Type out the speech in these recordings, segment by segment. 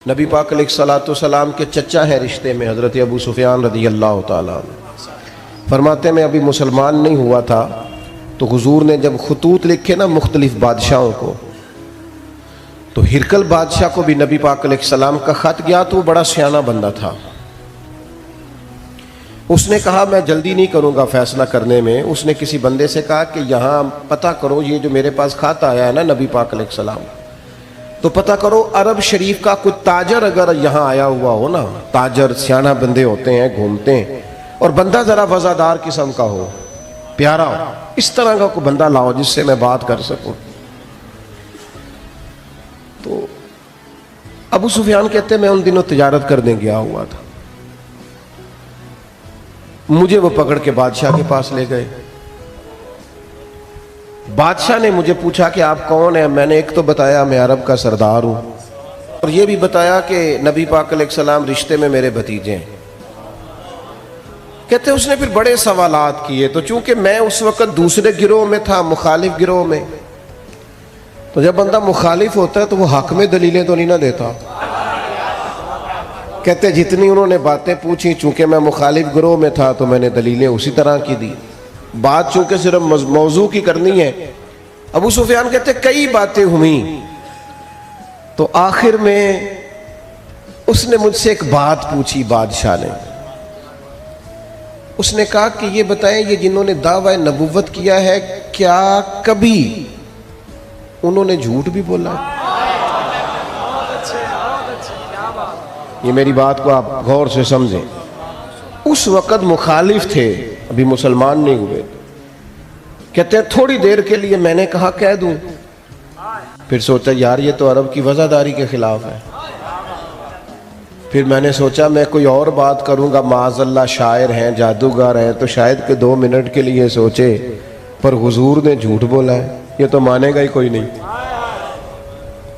نبی پاک علیہ الصلوۃ والسلام کے چچا ہیں رشتے میں، حضرت ابو سفیان رضی اللہ تعالیٰ عنہ۔ فرماتے میں ابھی مسلمان نہیں ہوا تھا تو حضور نے جب خطوط لکھے نا مختلف بادشاہوں کو، تو ہرقل بادشاہ کو بھی نبی پاک علیہ السلام کا خط گیا، تو وہ بڑا سیانہ بندہ تھا۔ اس نے کہا میں جلدی نہیں کروں گا فیصلہ کرنے میں۔ اس نے کسی بندے سے کہا کہ یہاں پتہ کرو، یہ جو میرے پاس خط آیا ہے نا نبی پاک علیہ السلام، تو پتہ کرو عرب شریف کا کوئی تاجر اگر یہاں آیا ہوا ہو نا، تاجر سیانہ بندے ہوتے ہیں، گھومتے ہیں، اور بندہ ذرا وفادار قسم کا ہو، پیارا ہو، اس طرح کا کوئی بندہ لاؤ جس سے میں بات کر سکوں۔ تو ابو سفیان کہتے ہیں میں ان دنوں تجارت کرنے گیا ہوا تھا، مجھے وہ پکڑ کے بادشاہ کے پاس لے گئے۔ بادشاہ نے مجھے پوچھا کہ آپ کون ہیں؟ میں نے ایک تو بتایا میں عرب کا سردار ہوں، اور یہ بھی بتایا کہ نبی پاک علیہ السلام رشتے میں میرے بھتیجے ہیں۔ کہتے اس نے پھر بڑے سوالات کیے، تو چونکہ میں اس وقت دوسرے گروہ میں تھا، مخالف گروہ میں، تو جب بندہ مخالف ہوتا ہے تو وہ حق میں دلیلیں تو نہیں نہ دیتا۔ کہتے جتنی انہوں نے باتیں پوچھی، چونکہ میں مخالف گروہ میں تھا تو میں نے دلیلیں اسی طرح کی دی۔ بات چونکہ صرف موضوع کی کرنی ہے، ابو سفیان کہتے کئی باتیں ہوئیں، تو آخر میں اس نے مجھ سے ایک بات پوچھی بادشاہ نے۔ اس نے کہا کہ یہ بتائیں یہ جنہوں نے دعویٰ نبوت کیا ہے کیا کبھی انہوں نے جھوٹ بھی بولا؟ یہ میری بات کو آپ غور سے سمجھیں، اس وقت مخالف تھے، ابھی مسلمان نہیں ہوئے۔ کہتے ہیں تھوڑی دیر کے لیے میں نے کہا کہہ دوں، پھر سوچا یار یہ تو عرب کی وفاداری کے خلاف ہے۔ پھر میں نے سوچا میں کوئی اور بات کروں گا، معاذ اللہ شاعر ہیں، جادوگر ہیں، تو شاید کہ 2 منٹ کے لیے سوچے، پر حضور نے جھوٹ بولا ہے، یہ تو مانے گا ہی کوئی نہیں۔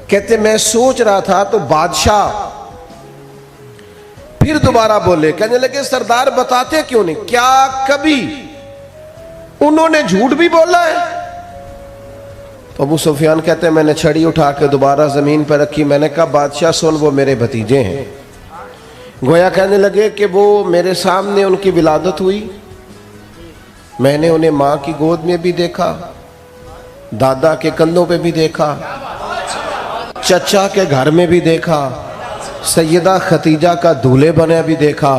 کہتے میں سوچ رہا تھا تو بادشاہ پھر دوبارہ بولے، کہنے لگے سردار بتاتے کیوں نہیں، کیا کبھی انہوں نے جھوٹ بھی بولا ہے؟ تو ابو سفیان کہتے ہیں میں نے چھڑی اٹھا کے دوبارہ زمین پر رکھی، میں نے کہا بادشاہ سن وہ میرے بھتیجے ہیں۔ گویا کہنے لگے کہ وہ میرے سامنے ان کی ولادت ہوئی، میں نے انہیں ماں کی گود میں بھی دیکھا، دادا کے کندھوں پہ بھی دیکھا، چچا کے گھر میں بھی دیکھا، سیدہ ختیجہ کا دولہے بنے بھی دیکھا،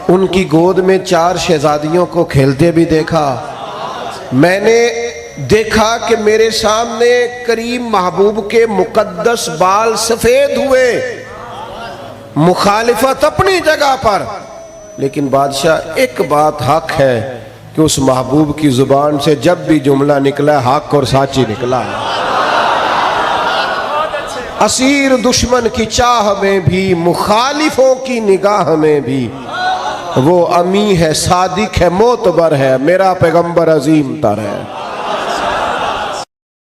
ان کی گود میں 4 شہزادیوں کو کھیلتے بھی دیکھا۔ میں نے دیکھا کہ میرے سامنے کریم محبوب کے مقدس بال سفید ہوئے، مخالفت اپنی جگہ پر، لیکن بادشاہ ایک بات حق ہے کہ اس محبوب کی زبان سے جب بھی جملہ نکلا حق اور سچی نکلا ہے۔ اسیر دشمن کی چاہ میں بھی، مخالفوں کی نگاہ میں بھی، وہ امی ہے، صادق ہے، معتبر ہے، میرا پیغمبر عظیم تر ہے۔